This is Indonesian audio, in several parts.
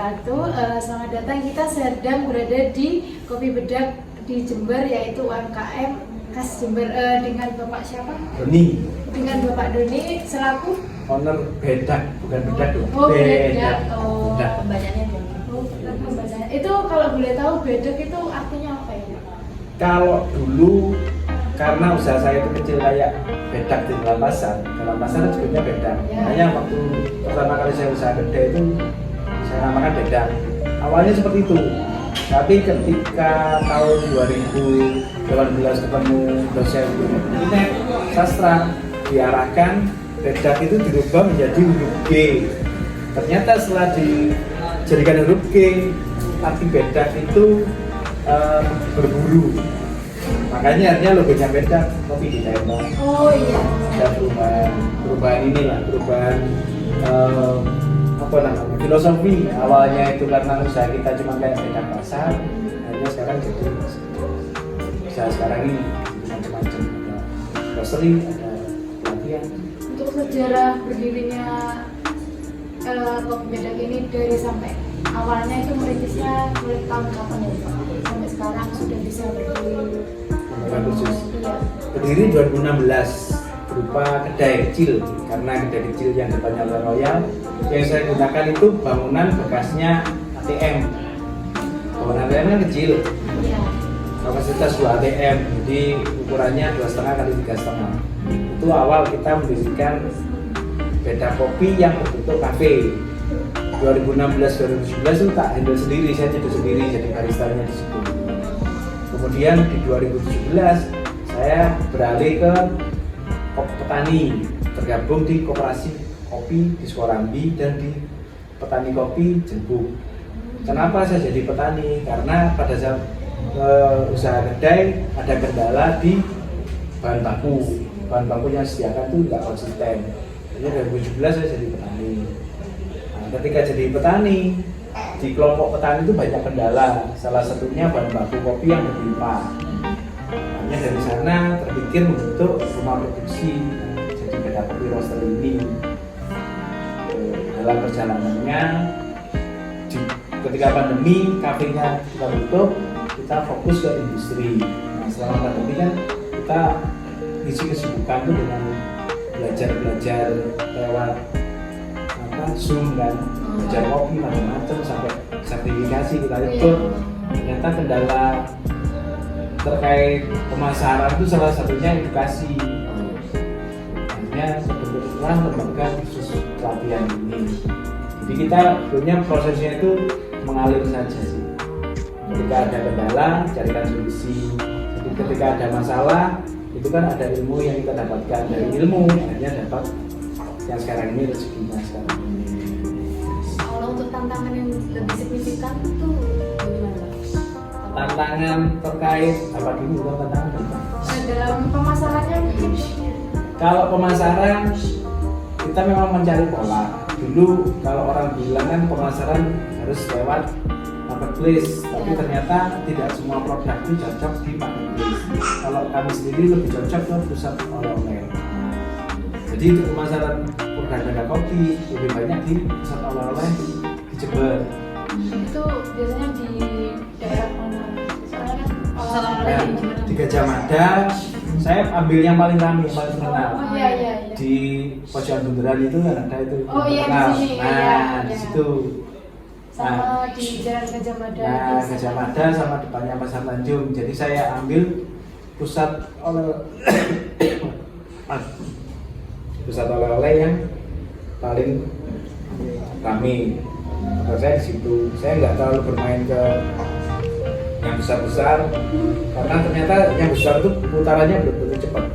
wabarakatuh. Selamat datang, kita sedang berada di Kopi Bedak di Jember, yaitu UMKM khas Jember, dengan Bapak siapa? Doni. Dengan Bapak Doni selaku Owner Bedak, bukan Bedak. Oh, Bedak. Oh, Bedak. bacanya Bedak. Oh, bacanya. Itu kalau boleh tahu Bedak itu artinya apa ya? Kalau dulu karena usaha saya itu kecil kayak bedak di dalam pasar kan sebutnya bedak. Ya. Hanya waktu pertama kali saya usaha kedai itu saya namakan bedak. Awalnya seperti itu. Tapi ketika tahun 2018 ketemu dosen ini sastra, diarahkan bedak itu dirubah menjadi huruf G. Ternyata setelah dijadikan huruf G, arti bedak itu berburu. Makanya artinya logonya bedak, kopi di tembok. Oh iya. Ada perubahan inilah, perubahan apa namanya, filosofi. Awalnya itu karena usaha kita cuma kayak bedak pasar, akhirnya sekarang jadi usaha sekarang ini macam-macam, ada grocery, ada pelatihan. Untuk sejarah berdirinya Kopi Bedak ini dari sampai awalnya itu merintisnya mulai tahun kapan ya Pak? Sampai sekarang sudah bisa berdiri. Iya. Berdiri 2016 berupa kedai kecil, karena kedai kecil yang depannya Royal yang saya gunakan itu bangunan bekasnya ATM. Bangunan ATM kan kecil, Iya. kapasitas 2 ATM, jadi ukurannya 2,5 kali 3,5. Itu awal kita mendirikan Bedak Kopi yang berbentuk kafe. 2016-2017 itu tak handle sendiri, saya jadi sendiri jadi baristanya di situ. Kemudian di 2017 saya beralih ke petani, tergabung di koperasi kopi di Sukorambi dan di petani kopi Jembuk. Kenapa saya jadi petani? Karena pada saat usaha kedai ada kendala di bahan baku. Bahan baku yang disediakan itu tidak konsisten. Jadi 2017 saya jadi petani. Nah, ketika jadi petani, di kelompok petani itu banyak kendala. Salah satunya bahan baku kopi yang berlimpah. Hanya dari sana terpikir membentuk rumah produksi, jadi Bedak Kopi Roaster ini. Dalam perjalanannya, ketika pandemi, kafenya kita tutup, kita fokus ke industri. Nah, selama pandemi kan kita isi kesibukan itu dengan belajar lewat Zoom kan, belajar kopi macam-macam sampai sertifikasi kita ikut. Ternyata kendala terkait pemasaran itu salah satunya edukasi. Akhirnya terbentuklah lembaga khusus pelatihan ini. Jadi kita punya prosesnya itu mengalir saja sih. Ketika ada kendala, carikan solusi. Jadi ketika ada masalah, itu kan ada ilmu yang kita dapatkan. Dari ilmu akhirnya dapat yang sekarang ini rezekinya sekarang ini. Kalau untuk tantangan yang lebih signifikan itu gimana? Tantangan terkait apa dulu tantangan? Dalam pemasarannya mungkin. Kalau pemasaran kita memang mencari pola. Dulu kalau orang bilang kan pemasaran harus lewat marketplace, tapi ternyata tidak semua produk itu cocok di marketplace. Kalau kami sendiri lebih cocok ke pusat oleh-oleh. Jadi untuk pemasaran produk Bedak Kopi lebih banyak di pusat oleh-oleh di Jember. Itu biasanya di daerah mana? Soalnya kan oleh-oleh Ya, di Jember. di Gajah Mada, saya ambil yang paling ramai, yang paling terkenal. Oh iya. Di Pojokan Bundaran itu ada itu. Oh iya, terkenal. di sini. Nah, Iya, di iya. situ. Sama di Jalan Gajah Mada. Nah, Gajah Mada sama depannya Pasar Tanjung. Jadi saya ambil pusat oleh-oleh yang paling ramai. Kalau saya di situ, saya nggak terlalu bermain ke yang besar-besar karena ternyata yang besar itu putarannya betul-betul cepat.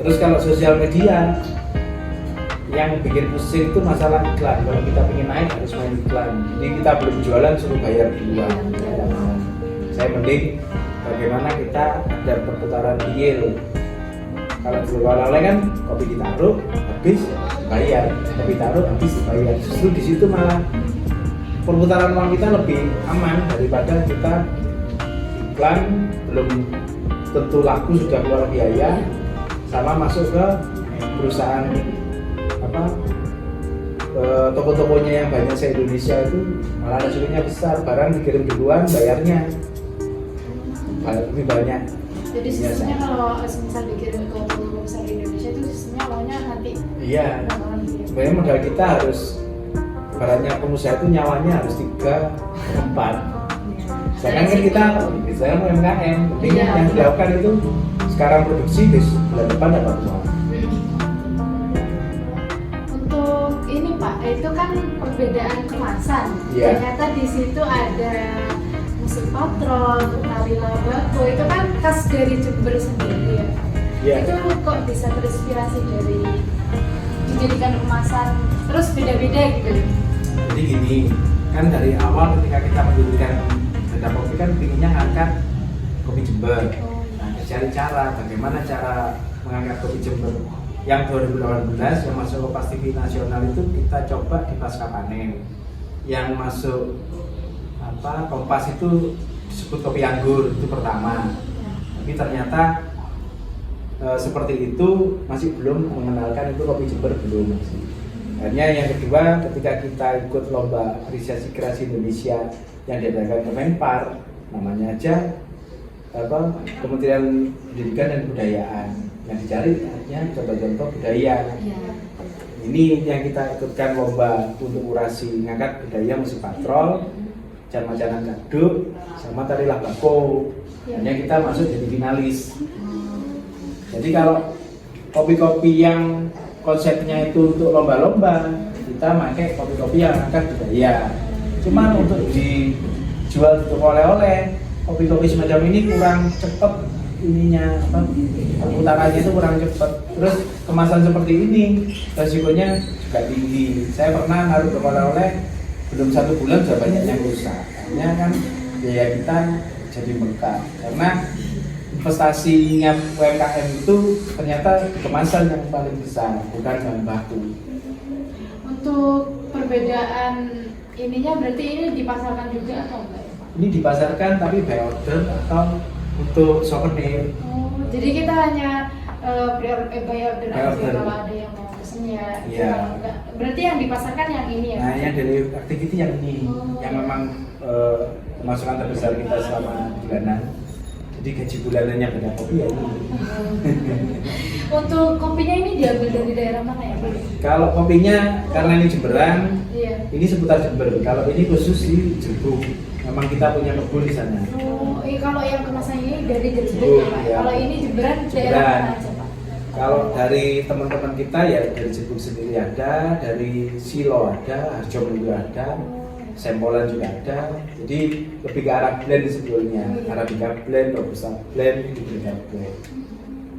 Terus kalau sosial media yang bikin pusing itu masalah iklan. Kalau kita ingin naik harus main iklan. Jadi kita belum jualan suruh bayar duluan. Saya mending bagaimana kita ada perputaran real. Kalau di oleh-oleh kan kopi ditaruh habis bayar, kopi taruh habis dibayar. Justru di situ malah perputaran uang kita lebih aman daripada kita iklan belum tentu laku sudah keluar biaya sama masuk ke perusahaan toko-tokonya yang banyak se-Indonesia itu malah resikonya besar, barang dikirim duluan, bayarnya lebih banyak. Jadi sistemnya kalau misal dikirim ke toko besar di Indonesia itu sistemnya awalnya nanti Iya, bakalan dikirim. sebenarnya modal kita harus, barangnya pengusaha itu nyawanya harus 3, 4. Sedangkan kan kita misalnya UMKM, penting Iya. yang dilakukan itu sekarang produksi, besok bulan depan dapat uang. Untuk ini Pak, itu kan perbedaan kemasan. Iya. Ternyata di situ ada musik patrol, tari labako, itu kan khas dari Jember sendiri ya Pak. Iya. Itu kok bisa terinspirasi dari dijadikan kemasan terus beda-beda gitu. Jadi gini, kan dari awal ketika kita mendirikan Beda Kopi kan pinginnya ngangkat kopi Jember. Nah, cari cara bagaimana cara mengangkat kopi Jember. Yang 2018 yang masuk Kompas TV nasional itu kita coba di pasca panen. Yang masuk Kompas itu disebut kopi anggur, itu pertama. Tapi ternyata seperti itu masih belum mengenalkan itu kopi Jember, belum masih. Akhirnya yang kedua, ketika kita ikut lomba apresiasi kreasi Indonesia yang diadakan Kemenpar, namanya aja Kementerian Pendidikan dan Kebudayaan, yang dicari artinya contoh-contoh budaya. Ini yang kita ikutkan lomba untuk kurasi ngangkat budaya musik patrol, jam-jaman kaduk, sama tari labako. Hanya kita masuk jadi finalis. Jadi kalau kopi-kopi yang konsepnya itu untuk lomba-lomba, kita pakai kopi-kopi yang ngangkat budaya. Cuman untuk dijual untuk oleh-oleh, kopi-kopi semacam ini kurang cepet ininya, putarannya itu kurang cepet. Terus kemasan seperti ini resikonya juga tinggi. Saya pernah naruh ke oleh-oleh, belum 1 bulan sudah banyak yang rusak. Akhirnya kan biaya kita jadi bengkak karena investasinya UMKM itu ternyata kemasan yang paling besar, bukan bahan baku. Untuk perbedaan ininya berarti ini dipasarkan juga atau enggak ya Pak? Ini dipasarkan tapi by order atau untuk souvenir. Oh, jadi kita hanya by order By aja order. kalau ada yang mau pesen ya. Iya. Kalau enggak, berarti yang dipasarkan yang ini ya? Nah, yang dari activity yang ini, Oh. yang memang pemasukan terbesar kita selama bulanan. Jadi gaji bulanannya Beda Kopi ya ini. Untuk kopinya ini diambil dari daerah mana ya Pak? Kalau kopinya karena ini Jemberan, Iya. ini seputar Jember. Kalau ini khusus di Jembruk. Memang kita punya kebun di sana. Oh, kalau yang kemasan ini dari Jember Oh, ya Pak? iya. Kalau ini Jemberan daerah Jemberan. mana aja Pak? Kalau dari teman-teman kita ya dari Jembruk sendiri ada, dari Silo ada, Harjo juga ada, Sempolan juga ada. Jadi lebih ke arah blend sebetulnya, Arabica blend, Robusta blend, Hibernal blend.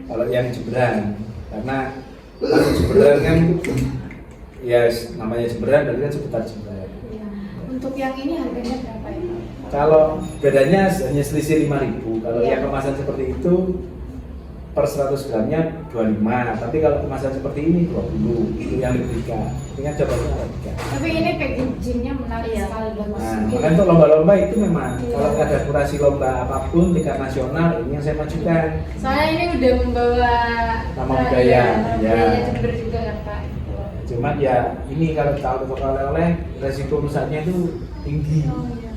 Kalau yang Jemberan, karena kalau Jemberan kan ya namanya Jemberan berarti kan seputar Jemberan. Iya. Untuk yang ini harganya berapa ya Pak? Kalau bedanya hanya selisih 5.000. Kalau Iya. yang kemasan seperti itu per 100 gramnya 25, tapi kalau kemasan seperti ini 20, itu yang Arabica. Dengan contohnya Arabica. Tapi ini packagingnya menarik sekali bagus. Nah, Gitu. makanya untuk lomba-lomba itu memang Iya. kalau ada kurasi lomba apapun tingkat nasional ini yang saya majukan. Soalnya ini udah membawa Nama budaya, nama ya. budaya Jember juga kan Pak. Cuman ya ini kalau tahu untuk oleh-oleh resiko rusaknya itu tinggi. Oh iya.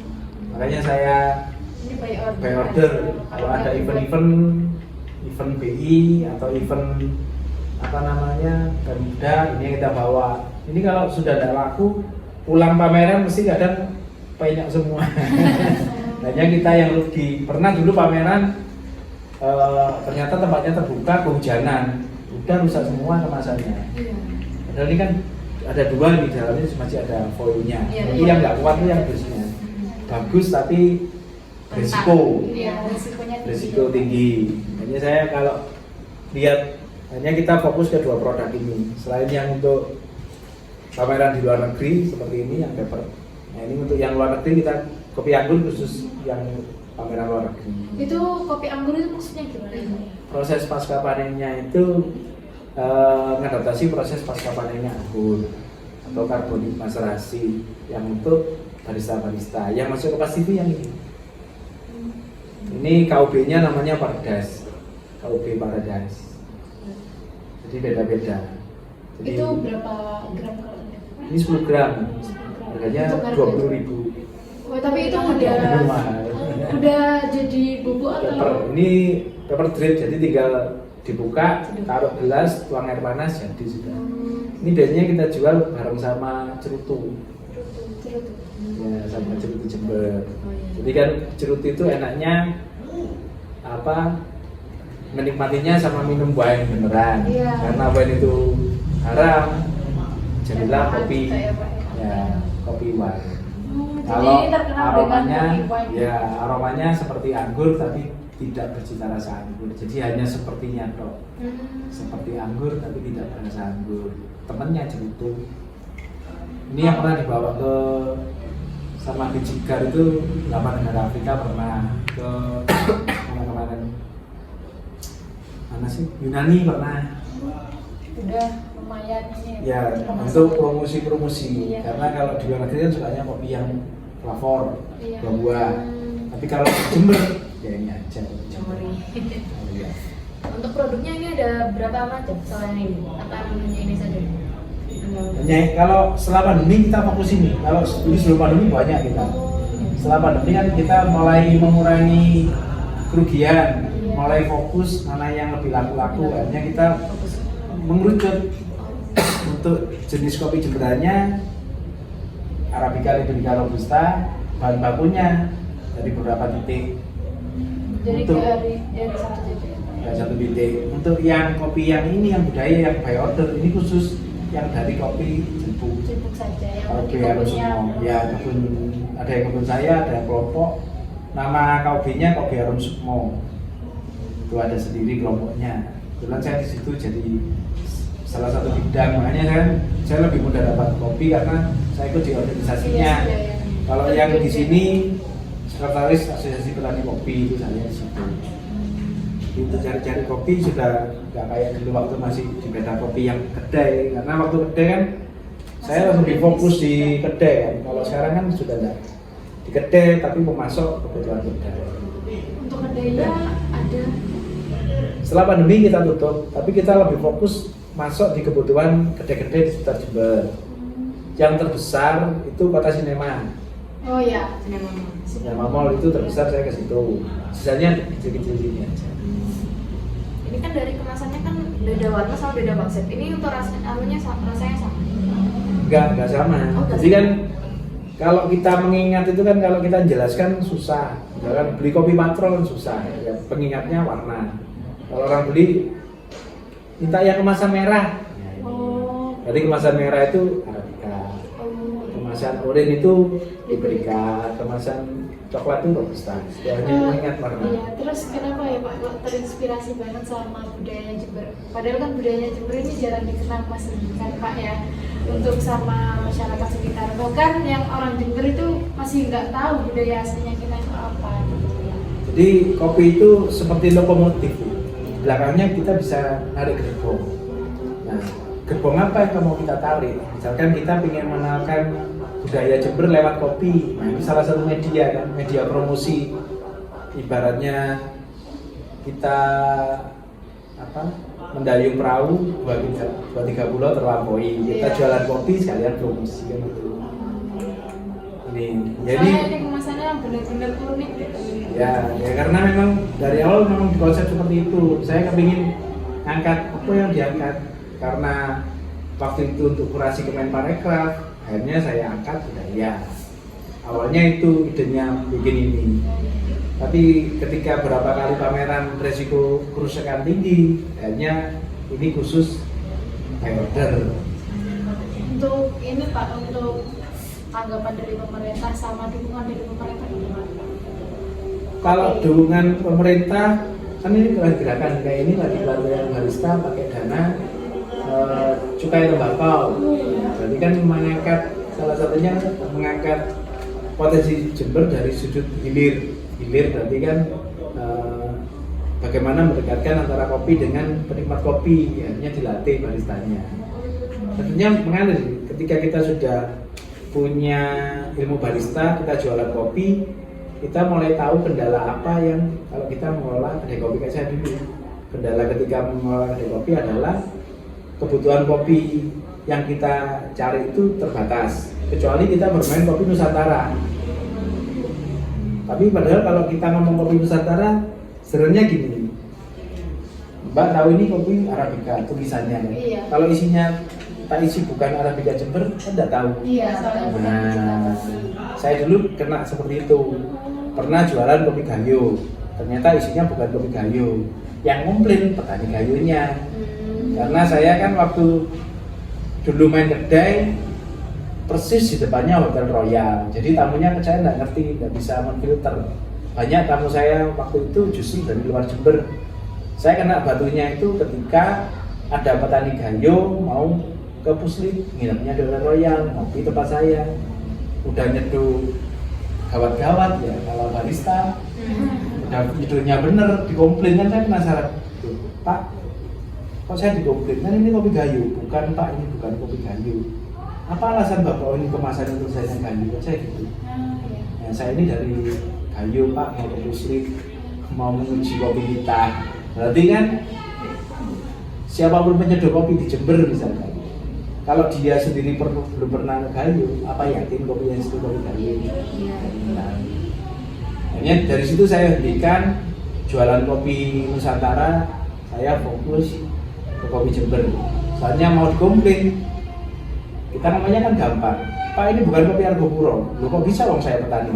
Makanya saya Ini by by order. Kalau ada event BI atau event apa namanya Garuda, ini yang kita bawa. Ini kalau sudah tidak laku, pulang pameran mesti kadang banyak semua. Hanya kita yang rugi. Pernah dulu pameran ternyata tempatnya terbuka, kehujanan, udah rusak semua kemasannya. Iya. Padahal ini kan ada 2 di dalamnya masih ada foilnya. Iya, Jadi iya. yang nggak kuat itu yang busnya. Bagus tapi risiko. Iya, risikonya tinggi. Risiko tinggi. Hanya saya kalau lihat hanya kita fokus ke 2 produk ini. Selain yang untuk pameran di luar negeri seperti ini yang paper. Nah ini untuk yang luar negeri kita kopi anggur khusus yang pameran luar negeri. Itu kopi anggur itu maksudnya gimana? Proses pasca panennya itu mengadaptasi proses pasca panennya anggur atau karbonik maserasi yang untuk barista-barista. Yang masuk ke pasti itu yang ini. Ini KUB-nya namanya Paradise. KUB Paradise. Jadi beda-beda. Jadi Itu berapa gram kalau Ini 10 gram. Harganya Untuk harga 20.000. Oh, tapi itu udah jadi bubuk Paper. atau? Ini paper drip, jadi tinggal dibuka, taruh gelas, tuang air panas, jadi sudah. Ini biasanya kita jual bareng sama cerutu. Cerutu. Ya, sama cerutu Jember. Oh, iya. Jadi kan cerutu itu enaknya apa? Menikmatinya sama minum wine beneran. Iya. Karena wine itu haram. Jadilah kopi. Gitu ya, Pak, Ya, kopi wine. jadi Kalau ini terkenal aromanya, dengan kopi wine. ya aromanya seperti anggur tapi tidak bercita rasa anggur. Jadi hanya sepertinya toh. Seperti anggur tapi tidak berasa anggur. Temennya cerutu. Ini yang pernah dibawa ke sama di Jigar itu 8 negara Afrika, pernah ke mana kemarin, mana sih, Yunani pernah. Udah lumayan ini. Ya termasuk. untuk promosi Iya. karena kalau di luar negeri kan sukanya kopi yang flavor, Iya. buah-buah. Tapi kalau di Jember ya ini aja. Jemeri. Oh, iya. Untuk produknya ini ada berapa macam selain ini? Apa hanya ini saja? Hanya kalau setelah pandemi kita fokus ini. Kalau dulu sebelum pandemi banyak kita. Setelah pandemi kan kita mulai mengurangi kerugian, mulai fokus mana yang lebih laku-laku. Akhirnya kita mengerucut untuk jenis kopi Jemberannya Arabica, Liberica, Robusta, bahan bakunya dari beberapa titik. Jadi Untuk- dari satu titik. Ya, satu titik. Untuk yang kopi yang ini yang budaya yang by order ini khusus yang dari kopi Jembu. Cipuk saja yang Kopi di Harum kebunnya. Sukmo. Ya kebun, ada yang kebun saya, ada yang kelompok. Nama kopinya Kopi Harum Sukmo. Itu ada sendiri kelompoknya. Kebetulan saya di situ jadi salah satu bidang, makanya saya lebih mudah dapat kopi karena saya ikut di organisasinya. Iya, iya, iya. Kalau yang di sini sekretaris asosiasi petani kopi itu saya di situ. Itu cari-cari kopi sudah nggak kayak dulu waktu masih di beda kopi yang kedai, karena waktu kedai kan saya lebih fokus di kedai kan. Kalau sekarang kan sudah enggak di kedai tapi memasok kebutuhan kedai. Untuk kedainya ada. Setelah pandemi kita tutup, tapi kita lebih fokus masuk di kebutuhan kedai-kedai di sekitar Jember. Yang terbesar itu Kota Sinema. Oh ya, Sinema Mall itu terbesar, saya ke situ. Sisanya kecil-kecil sini aja. Ini kan dari kemasannya kan beda warna sama beda konsep. Ini untuk rasanya sama. Enggak sama. Oh, enggak Jadi sama. kan kalau kita mengingat itu kan kalau kita jelaskan susah. Misalkan beli kopi patrol kan susah. Ya, pengingatnya warna. Kalau orang beli minta yang kemasan merah. Ya, ini. Oh. Jadi kemasan merah itu Arabica. Oh. Kemasan oranye itu Liberica, kemasan coklat itu Robusta. Hanya mengingat warna. Iya, terus kenapa ya Pak kok terinspirasi banget sama budaya Jember? Padahal kan budaya Jember ini jarang dikenal Mas kan Pak ya, untuk sama masyarakat sekitar. Bahkan yang orang Jember itu masih nggak tahu budaya aslinya kita itu apa. Jadi kopi itu seperti lokomotif. Belakangnya kita bisa narik gerbong. Nah, gerbong apa yang mau kita tarik? Misalkan kita ingin mengenalkan budaya Jember lewat kopi. Nah, ini salah satu media kan, media promosi. Ibaratnya kita apa? Mendayung perahu dua tiga pulau terlampaui. Kita Iya. jualan kopi sekalian promosi kan gitu. Ini jadi Soalnya ini kemasannya benar-benar unik gitu. ya karena memang dari awal memang konsep seperti itu. Saya kepingin angkat apa yang diangkat karena waktu itu untuk kurasi Kemenparekraf, akhirnya saya angkat budaya. Awalnya itu idenya bikin ini, tapi ketika berapa kali pameran resiko kerusakan tinggi, akhirnya ini khusus by order. Untuk ini Pak, untuk tanggapan dari pemerintah sama dukungan dari pemerintah gimana? Kalau dukungan pemerintah kan ini gerakan kayak ini lagi pelatihan barista pakai dana cukai tembakau. Berarti kan mengangkat salah satunya mengangkat potensi Jember dari sudut hilir berarti kan bagaimana mendekatkan antara kopi dengan penikmat kopi, akhirnya dilatih baristanya. Tentunya mengalir ketika kita sudah punya ilmu barista, kita jualan kopi, kita mulai tahu kendala apa yang kalau kita mengelola kedai kopi kayak saya dulu. Kendala ketika mengelola kedai kopi adalah kebutuhan kopi yang kita cari itu terbatas, kecuali kita bermain kopi Nusantara. Tapi padahal kalau kita ngomong kopi Nusantara, sebenarnya gini, Mbak tahu ini kopi Arabica tulisannya kan? Iya. Kalau isinya tak isi bukan Arabica Jember, kan nggak tahu. Iya, soalnya bukan cinta Nah, kopi. saya dulu kena seperti itu. Pernah jualan kopi gayo, ternyata isinya bukan kopi gayo. Yang komplain petani gayonya. Karena saya kan waktu dulu main kedai persis di depannya Hotel Royal, jadi tamunya saya nggak ngerti, nggak bisa menfilter. Banyak tamu saya waktu itu justru dari luar Jember. Saya kena batunya itu ketika ada petani gayo mau ke Puslit, nginepnya di Hotel Royal, ngopi tempat saya, udah nyeduh gawat-gawat ya kalau barista, udah nyeduhnya bener, dikomplain kan saya penasaran, Pak, kok saya dikomplain kan ini kopi gayo, bukan Pak, ini bukan kopi gayo. Apa alasan Bapak, oh ini kemasan untuk saya yang gayo? Saya gitu. Ya, saya ini dari gayo Pak, mau ke Puslit, mau menguji kopi kita. Berarti kan siapapun penyeduh kopi di Jember misalkan, kalau dia sendiri belum pernah ke gayo, apa yakin kopi yang itu kopi gayo? Nah, hanya dari situ saya hentikan jualan kopi Nusantara, saya fokus ke kopi Jember. Soalnya mau dikomplain, kita namanya kan gampang. Pak, ini bukan kopi Argopuro. Loh kok bisa dong saya petani?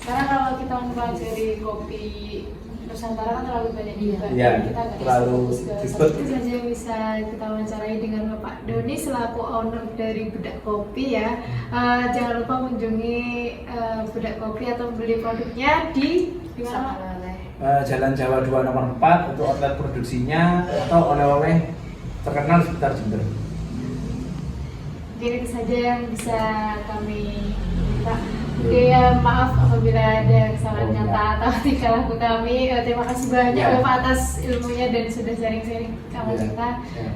Karena kalau kita mempelajari kopi Nusantara kan terlalu banyak juga. Iya, Kita nggak terlalu bisa fokus ke ribet. satu saja yang bisa kita wawancarai dengan Bapak Doni selaku owner dari Bedak Kopi ya. Jangan lupa kunjungi Bedak Kopi atau beli produknya di mana? Jalan Jawa 2 nomor 4 untuk outlet produksinya atau oleh-oleh terkenal sekitar Jember. Mungkin itu saja yang bisa kami minta. Oke, ya, maaf apabila ada kesalahan kata atau tingkah laku kami. Terima kasih banyak Ya. Bapak atas ilmunya dan sudah sharing-sharing sama Ya. kita. Ya.